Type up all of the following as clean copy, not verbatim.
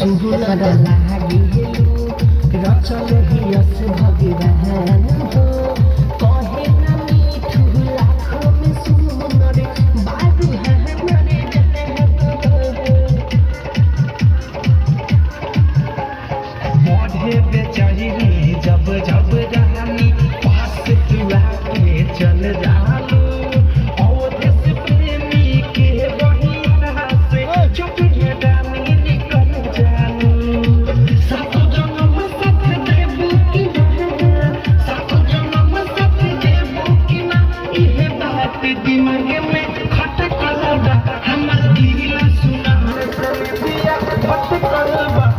सुहुनर लागिलु रचल हियस भगवान हो कहे न मीठू लाखों में सुनर बाबू हमरे बढ़े बेचारी जब जब रहनी पास तू आके चल जालू और देश प्रेमी के वही से चुप के डाली निकल जालू सात जन्म साथ देबू की ना सात जन्म साथ देबू की ना इहे बात दिमाग में खटकल बा हमर दिल सुना दिया खटकल बा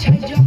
छे